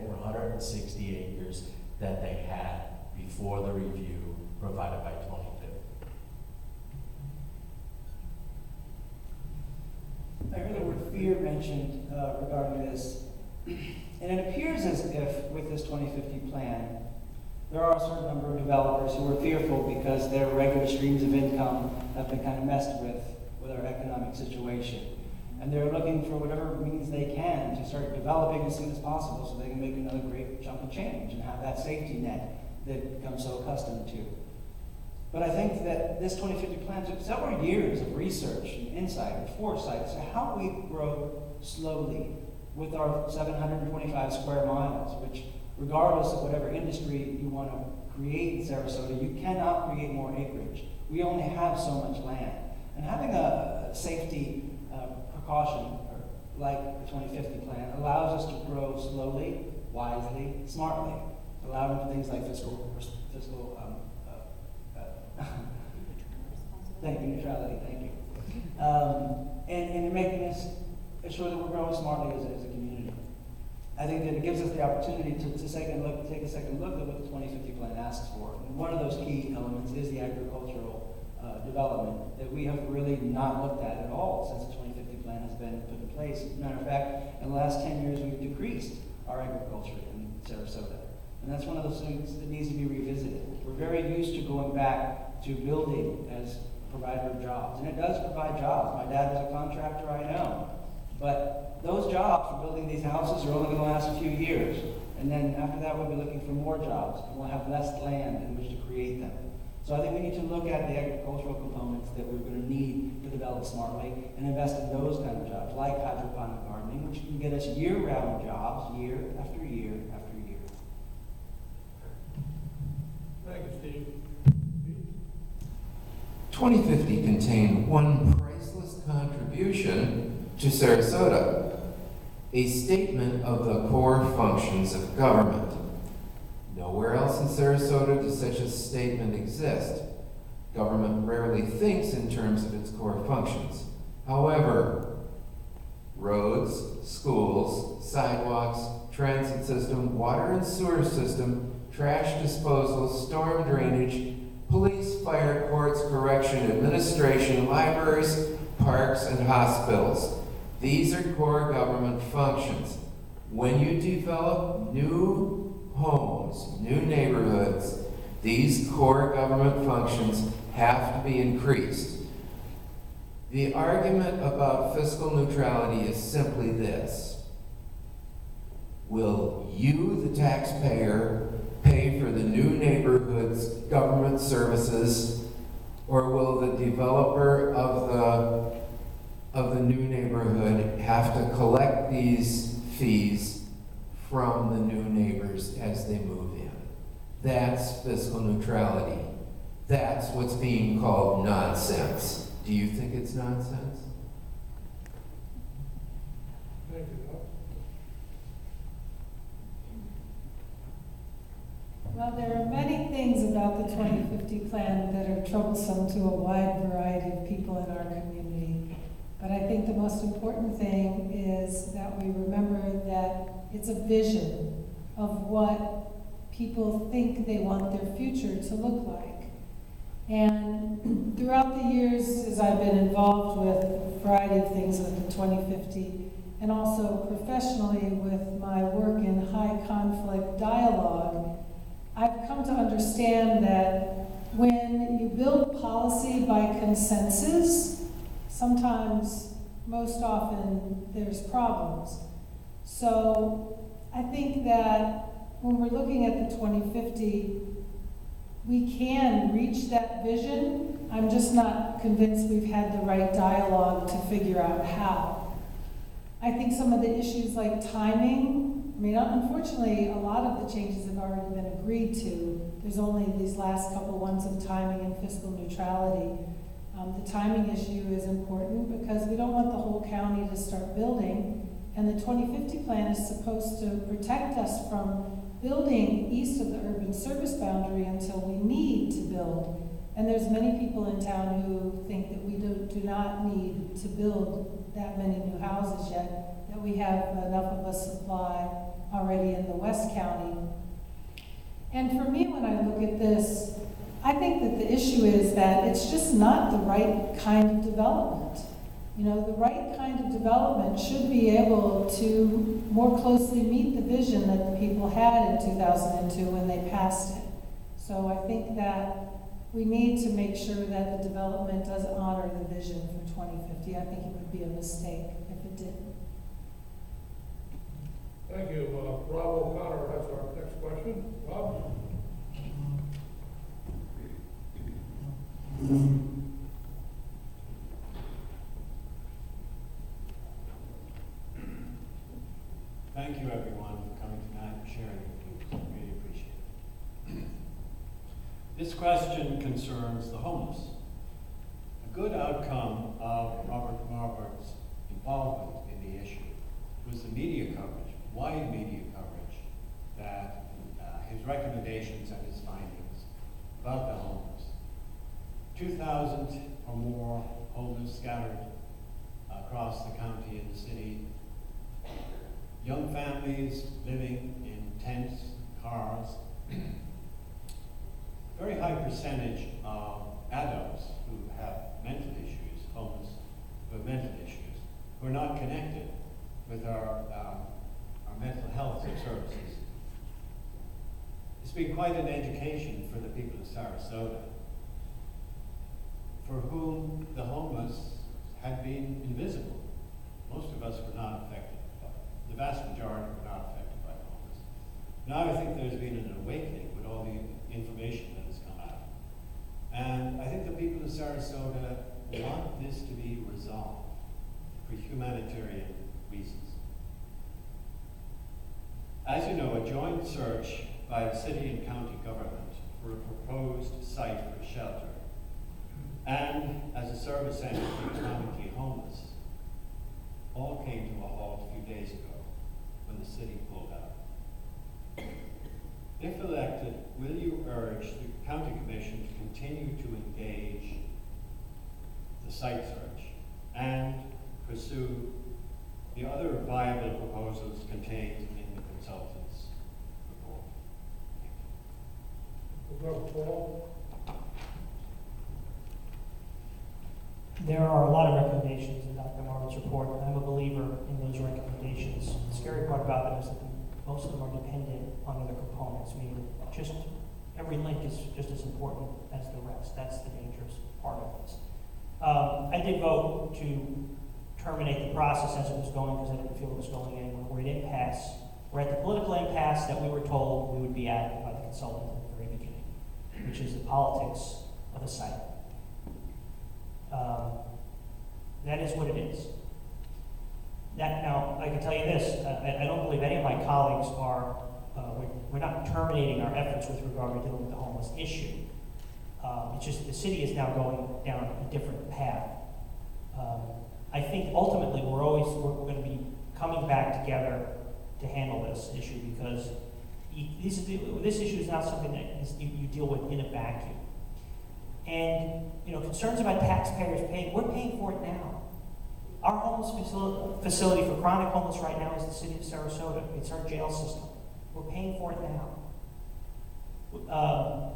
were 160 acres that they had before the review provided by 2050. I heard the word fear mentioned regarding this, and it appears as if with this 2050 plan, there are a certain number of developers who are fearful because their regular streams of income have been kind of messed with our economic situation. And they're looking for whatever means they can to start developing as soon as possible so they can make another great chunk of change and have that safety net they've become so accustomed to. But I think that this 2050 plan took several years of research and insight and foresight as to how we grow slowly with our 725 square miles, which regardless of whatever industry you want to create in Sarasota, you cannot create more acreage. We only have so much land. And having a safety precaution, or like the 2050 plan, allows us to grow slowly, wisely, smartly, allowing for things like fiscal thank you, neutrality, thank you. And making us ensure that we're growing smartly as a community. I think that it gives us the opportunity to take a second look at what the 2050 plan asks for. And one of those key elements is the agricultural development that we have really not looked at all since the 2050 plan has been put in place. As a matter of fact, in the last 10 years, we've decreased our agriculture in Sarasota. And that's one of those things that needs to be revisited. We're very used to going back to building as a provider of jobs. And it does provide jobs. My dad was a contractor, I know. But those jobs for building these houses are only going to last a few years. And then after that, we'll be looking for more jobs. And we'll have less land in which to create them. So I think we need to look at the agricultural components that we're going to need to develop smartly and invest in those kind of jobs, like hydroponic gardening, which can get us year-round jobs, year after year after year. Thank you, Steve. 2050 contained one priceless contribution to Sarasota, a statement of the core functions of government. Nowhere else in Sarasota does such a statement exist. Government rarely thinks in terms of its core functions. However, roads, schools, sidewalks, transit system, water and sewer system, trash disposal, storm drainage, police, fire, courts, correction, administration, libraries, parks, and hospitals. These are core government functions. When you develop new homes, new neighborhoods, these core government functions have to be increased. The argument about fiscal neutrality is simply this. Will you, the taxpayer, pay for the new neighborhood's government services, or will the developer of the new neighborhood have to collect these fees from the new neighbors as they move in? That's fiscal neutrality. That's what's being called nonsense. Do you think it's nonsense? Thank you, Doc. Well, there are many things about the 2050 plan that are troublesome to a wide variety of people in our community. But I think the most important thing is that we remember that it's a vision of what people think they want their future to look like. And throughout the years, as I've been involved with a variety of things with the 2050, and also professionally with my work in high conflict dialogue, I've come to understand that when you build policy by consensus, sometimes, most often, there's problems. So I think that when we're looking at the 2050, we can reach that vision. I'm just not convinced we've had the right dialogue to figure out how. I think some of the issues like timing, I mean, unfortunately, a lot of the changes have already been agreed to. There's only these last couple ones of timing and fiscal neutrality. The timing issue is important because we don't want the whole county to start building, and the 2050 plan is supposed to protect us from building east of the urban service boundary until we need to build. And there's many people in town who think that we do not need to build that many new houses yet, that we have enough of a supply already in the West County. And for me, when I look at this, I think that the issue is that it's just not the right kind of development. You know, the right kind of development should be able to more closely meet the vision that the people had in 2002 when they passed it. So I think that we need to make sure that the development does honor the vision for 2050. I think it would be a mistake if it didn't. Thank you. Rob O'Connor has our next question. Rob? Thank you, everyone, for coming tonight and sharing your views. I really appreciate it. This question concerns the homeless. A good outcome of Robert Marbert's involvement in the issue was the media coverage, wide media coverage, that his recommendations and his findings about the homeless. 2,000 or more homeless scattered across the county and the city. Young families living in tents, cars. Very high percentage of adults who have mental issues, homeless, who have mental issues, who are not connected with our mental health services. It's been quite an education for the people of Sarasota, for whom the homeless had been invisible. Most of us were not affected by it. The vast majority were not affected by the homeless. Now I think there's been an awakening with all the information that has come out. And I think the people of Sarasota want this to be resolved for humanitarian reasons. As you know, a joint search by the city and county government for a proposed site for a shelter and as a service center for economically homeless all came to a halt a few days ago when the city pulled out. If elected, will you urge the county commission to continue to engage the site search and pursue the other viable proposals contained in the consultant's report? Paul? There are a lot of recommendations in Dr. Marvin's report, and I'm a believer in those recommendations. The scary part about them is that most of them are dependent on other components, meaning just every link is just as important as the rest. That's the dangerous part of this. I did vote to terminate the process as it was going because I didn't feel it was going anywhere. We're at impasse. We're at the political impasse that we were told we would be at by the consultant at the very beginning, which is the politics of the site. That is what it is. Now, I can tell you this, I don't believe any of my colleagues are, we're not terminating our efforts with regard to dealing with the homeless issue. It's just the city is now going down a different path. I think ultimately we're going to be coming back together to handle this issue because this issue is not something that you deal with in a vacuum. And, concerns about taxpayers paying, we're paying for it now. Our homeless facility for chronic homeless right now is the city of Sarasota. It's our jail system. We're paying for it now.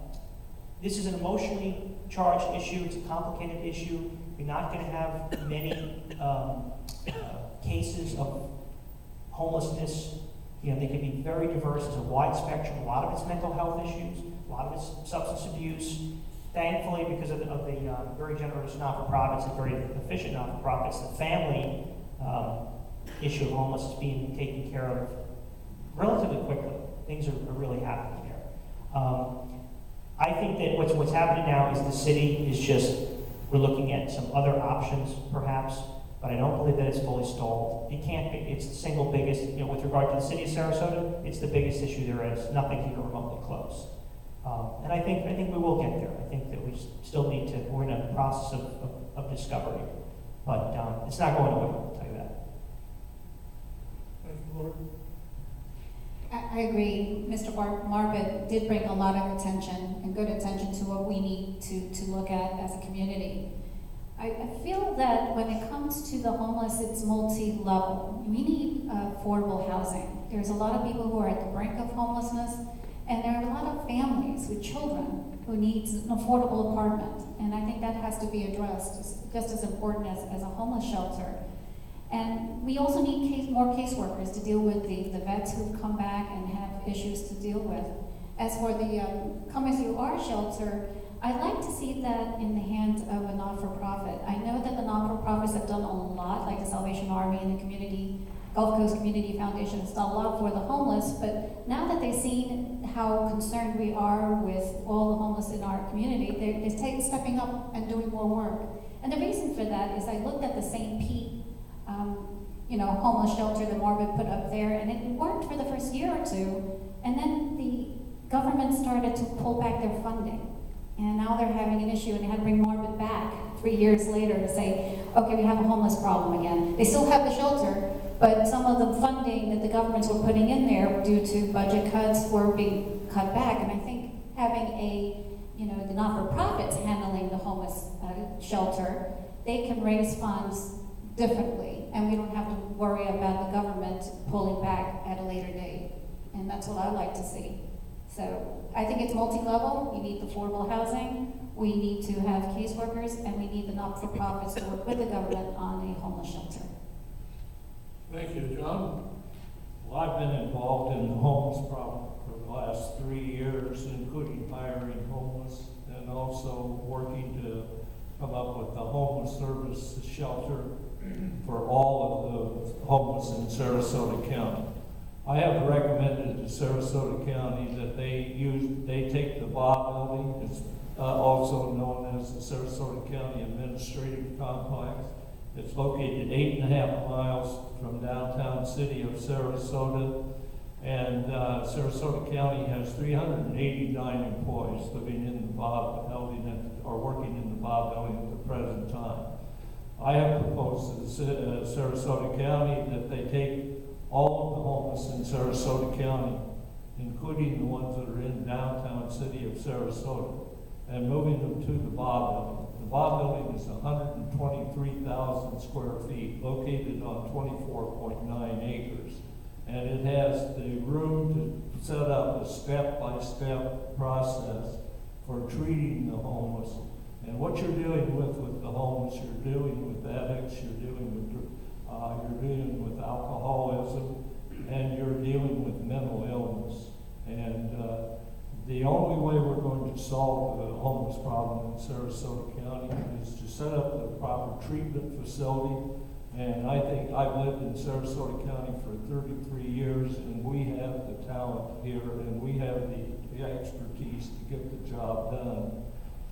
This is an emotionally charged issue. It's a complicated issue. You're not going to have many cases of homelessness. They can be very diverse. It's a wide spectrum. A lot of it's mental health issues. A lot of it's substance abuse. Thankfully, because of the very generous not-for-profits and very efficient not-for-profits, the family issue of homelessness is being taken care of relatively quickly. Things are really happening there. I think that what's happening now is the city is we're looking at some other options, perhaps, but I don't believe that it's fully stalled. It can't be. It's the single biggest, with regard to the city of Sarasota, it's the biggest issue there is. Nothing even remotely close. And I think we will get there. I think that we still need to, we're in a process of discovery. But it's not going away, I'll tell you that. Thank you, Lord. I agree. Mr. Marvin did bring a lot of attention and good attention to what we need to look at as a community. I feel that when it comes to the homeless, it's multi-level. We need affordable housing. There's a lot of people who are at the brink of homelessness, and there are a lot of families with children who need an affordable apartment. And I think that has to be addressed, just as important as a homeless shelter. And we also need more caseworkers to deal with the vets who've come back and have issues to deal with. As for the Come As You Are shelter, I'd like to see that in the hands of a not-for-profit. I know that the not-for-profits have done a lot, like the Salvation Army and the Gulf Coast Community Foundation has done a lot for the homeless, but now that they've seen how concerned we are with all the homeless in our community, they're stepping up and doing more work. And the reason for that is I looked at the St. Pete homeless shelter that Marvin put up there, and it worked for the first year or two, and then the government started to pull back their funding. And now they're having an issue, and they had to bring Marvin back 3 years later to say, okay, we have a homeless problem again. They still have the shelter, but some of the funding that the governments were putting in there due to budget cuts were being cut back. And I think having the not-for-profits handling the homeless shelter, they can raise funds differently, and we don't have to worry about the government pulling back at a later date. And that's what I'd like to see. So I think it's multi-level. We need affordable housing, we need to have caseworkers, and we need the not-for-profits to work with the government on a homeless shelter. Thank you, John. Well, I've been involved in the homeless problem for the last 3 years, including hiring homeless and also working to come up with the homeless service shelter for all of the homeless in Sarasota County. I have recommended to Sarasota County that they take the Bob Building, it's also known as the Sarasota County Administrative Complex. It's located 8.5 miles from downtown city of Sarasota, and Sarasota County has 389 employees living in the Bob Building or working in the Bob Building at the present time. I have proposed to the Sarasota County that they take all of the homeless in Sarasota County, including the ones that are in downtown city of Sarasota, and moving them to the Bob Building. The Bob Building is 123,000 square feet, located on 24.9 acres. And it has the room to set up a step-by-step process for treating the homeless. And what you're dealing with the homeless, you're dealing with addicts, you're dealing with alcoholism, and you're dealing with mental illness. And the only way we're going to solve the homeless problem in Sarasota County is to set up the proper treatment facility. And I think I've lived in Sarasota County for 33 years, and we have the talent here, and we have the expertise to get the job done.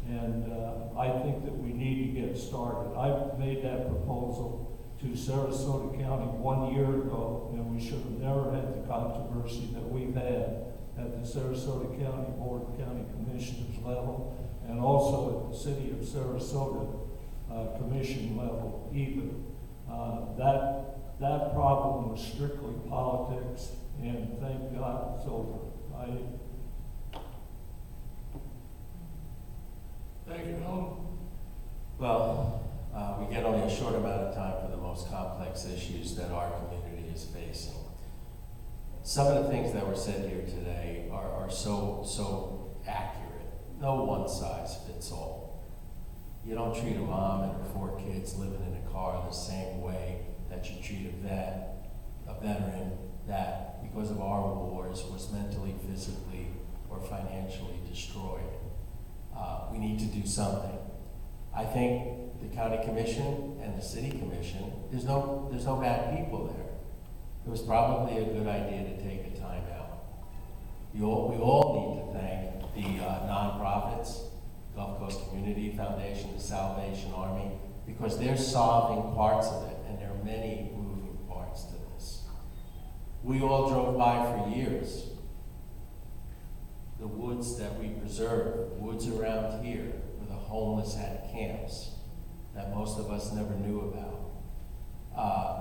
And I think that we need to get started. I made that proposal to Sarasota County 1 year ago, and we should have never had the controversy that we've had at the Sarasota County Board of County Commissioners level, and also at the City of Sarasota Commission level either. That problem was strictly politics, and thank God it's over. Thank you, Alan. Well, we get only a short amount of time for the most complex issues that our community is facing. Some of the things that were said here today are so accurate. No one size fits all. You don't treat a mom and her 4 kids living in a car the same way that you treat a veteran that, because of our wars, was mentally, physically, or financially destroyed. We need to do something. I think the county commission and the city commission, there's no bad people there. It was probably a good idea to take a time out. We all need to thank the nonprofits, Gulf Coast Community Foundation, the Salvation Army, because they're solving parts of it, and there are many moving parts to this. We all drove by for years. The woods that we preserve, woods around here where the homeless had camps that most of us never knew about.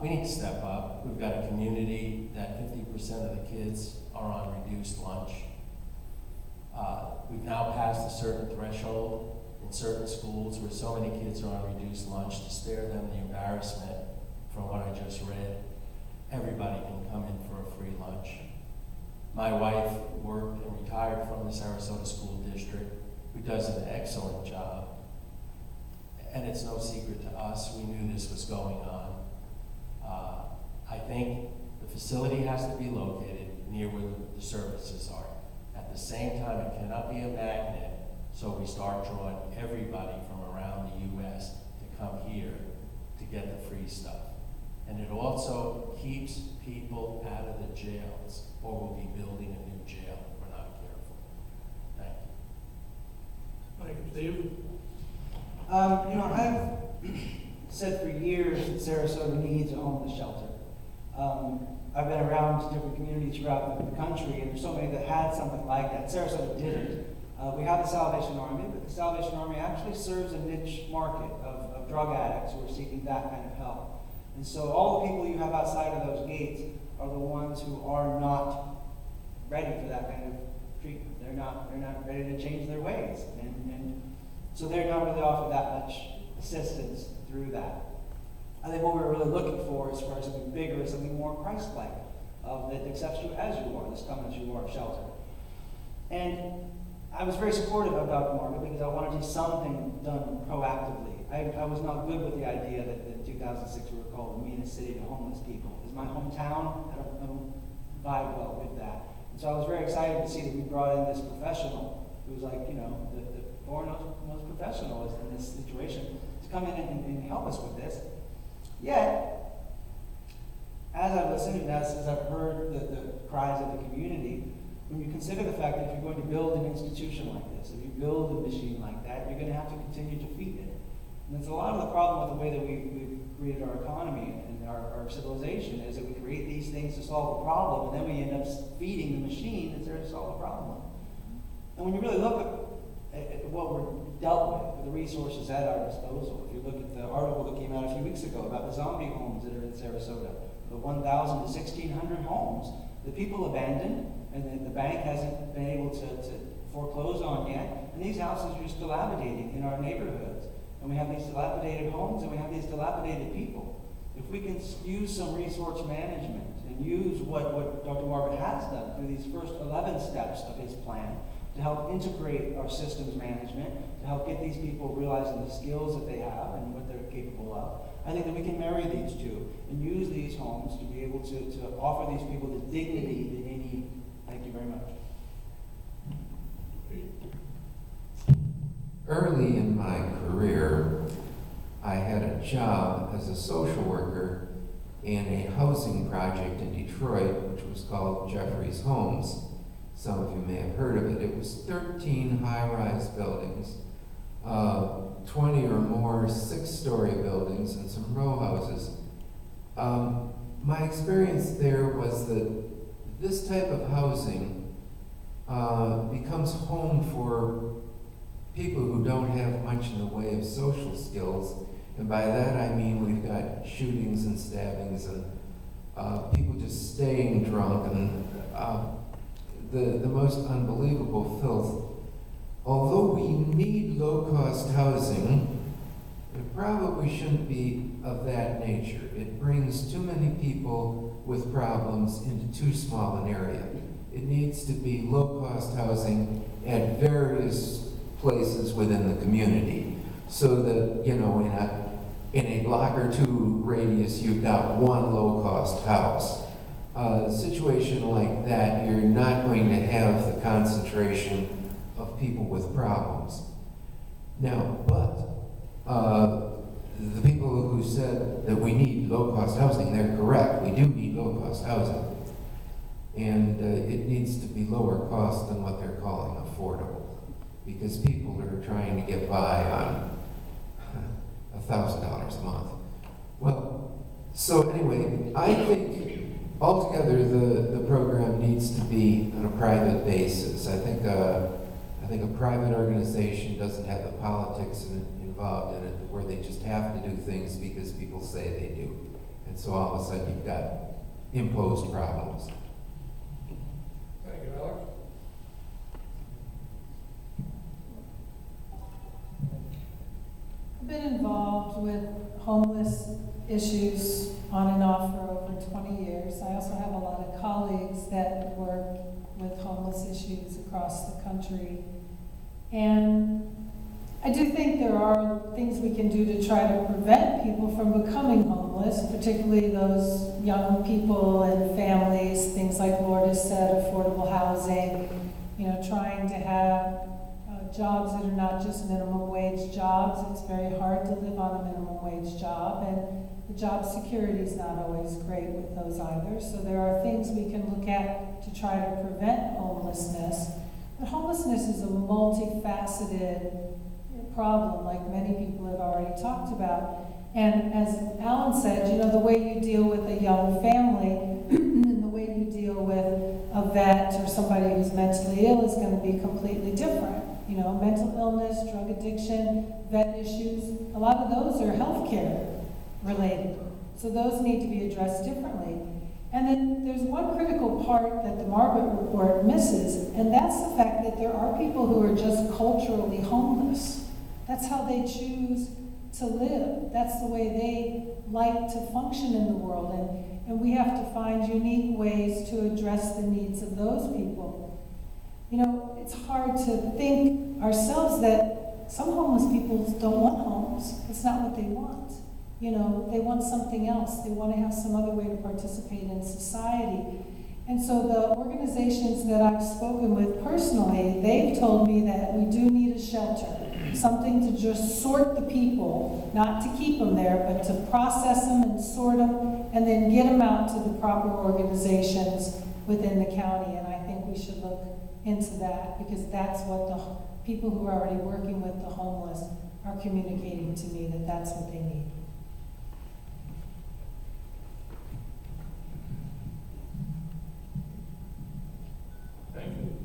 We need to step up. We've got a community that 50% of the kids are on reduced lunch. We've now passed a certain threshold in certain schools where so many kids are on reduced lunch to spare them the embarrassment from what I just read. everybody can come in for a free lunch. My wife worked and retired from the Sarasota School District, who does an excellent job. And it's no secret to us, we knew this was going on. I think the facility has to be located near where the services are. At the same time, it cannot be a magnet, so we start drawing everybody from around the U.S. to come here to get the free stuff. And it also keeps people out of the jails, or we'll be building a new jail if we're not careful. Thank you. Thank you, Steve. I've said for years that Sarasota needs a homeless shelter. I've been around different communities throughout the country, and there's so many that had something like that. Sarasota didn't. We have the Salvation Army, but the Salvation Army actually serves a niche market of drug addicts who are seeking that kind of help. And so all the people you have outside of those gates are the ones who are not ready for that kind of treatment. They're not ready to change their ways. And so they're not really offered that much assistance through that. I think what we're really looking for is for something bigger, something more Christ-like, that accepts you as you are, this come as you are shelter. And I was very supportive of Dr. Margaret because I wanted to see something done proactively. I was not good with the idea that in 2006 we were called the meanest city to homeless people. It's my hometown. I don't vibe well with that. And so I was very excited to see that we brought in this professional who was like, the foremost professional in this situation to come in and help us with this. Yet, as I've listened and as I've heard the cries of the community, when you consider the fact that if you're going to build an institution like this, if you build a machine like that, you're going to have to continue to feed it. And that's a lot of the problem with the way that we've created our economy and our civilization, is that we create these things to solve a problem, and then we end up feeding the machine that's there to solve the problem. And when you really look at what we're dealt with the resources at our disposal, if you look at the article that came out a few weeks ago about the zombie homes that are in Sarasota, the 1,000 to 1,600 homes that people abandoned and that the bank hasn't been able to foreclose on yet, and these houses are just dilapidating in our neighborhoods. And we have these dilapidated homes and we have these dilapidated people. If we can use some resource management and use what Dr. Margaret has done through these first 11 steps of his plan to help integrate our systems management, to help get these people realizing the skills that they have and what they're capable of, I think that we can marry these two and use these homes to be able to offer these people the dignity that they need. Thank you very much. Early in my career, I had a job as a social worker in a housing project in Detroit, which was called Jeffrey's Homes. Some of you may have heard of it. It was 13 high-rise buildings, 20 or more 6-story buildings, and some row houses. My experience there was that this type of housing becomes home for people who don't have much in the way of social skills. And by that I mean we've got shootings and stabbings and people just staying drunk and the most unbelievable filth. Although we need low-cost housing, it probably shouldn't be of that nature. It brings too many people with problems into too small an area. It needs to be low-cost housing at various places within the community, so that, in a block or two radius, you've got one low-cost house. A situation like that, you're not going to have the concentration of people with problems. Now, but the people who said that we need low-cost housing, they're correct. We do need low-cost housing. And it needs to be lower cost than what they're calling affordable, because people are trying to get by on $1,000 a month. Well, so anyway, I think altogether the program needs to be on a private basis. I think a private organization doesn't have the politics involved in it, where they just have to do things because people say they do. And so all of a sudden you've got imposed problems. Thank you, Alex. I've been involved with homeless issues on and off for over 20 years. I also have a lot of colleagues that work with homeless issues across the country. And I do think there are things we can do to try to prevent people from becoming homeless, particularly those young people and families, things like Lourdes said, affordable housing, trying to have jobs that are not just minimum wage jobs. It's very hard to live on a minimum wage job, and the job security is not always great with those either. So there are things we can look at to try to prevent homelessness. But homelessness is a multifaceted problem, like many people have already talked about. And as Alan said, the way you deal with a young family and the way you deal with a vet or somebody who's mentally ill is going to be completely different. Mental illness, drug addiction, vet issues, a lot of those are healthcare related. So those need to be addressed differently. And then there's one critical part that the Marbut report misses, and that's the fact that there are people who are just culturally homeless. That's how they choose to live. That's the way they like to function in the world. And we have to find unique ways to address the needs of those people. It's hard to think ourselves that some homeless people don't want homes. It's not what they want. They want something else. They want to have some other way to participate in society. And so the organizations that I've spoken with personally, they've told me that we do need a shelter, something to just sort the people, not to keep them there, but to process them and sort them, and then get them out to the proper organizations within the county. And I think we should look into that, because that's what the people who are already working with the homeless are communicating to me, that that's what they need. Thank you.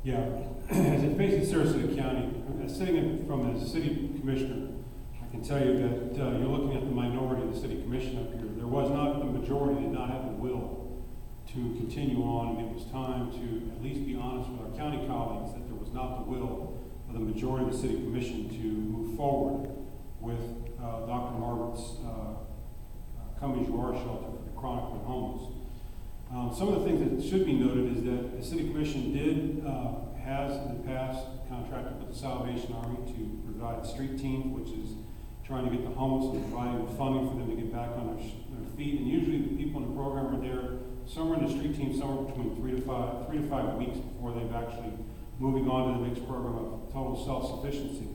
Yeah, as it faces Sarasota County, sitting in from the city commissioner, I can tell you that you're looking at the minority of the city commission up here. There was not the majority, did not have the will to continue on, and it was time to at least be honest with our county colleagues that there was not the will of the majority of the city commission to move forward with Dr. Marbut's Come As You Are shelter for the chronically homeless. Some of the things that should be noted is that the city commission has in the past contracted with the Salvation Army to provide street teams, which is trying to get the homeless and providing the funding for them to get back on their feet. And usually the people in the program are there somewhere in the street team, somewhere between 3 to 5 weeks before they've actually moving on to the next program of total self-sufficiency.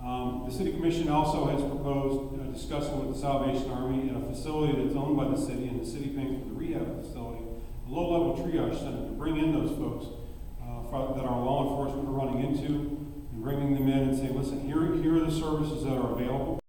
The City Commission also has proposed discussing with the Salvation Army at a facility that's owned by the city, and the city paying for the rehab facility, a low-level triage center to bring in those folks that our law enforcement are running into, and bringing them in and saying, listen, here are the services that are available.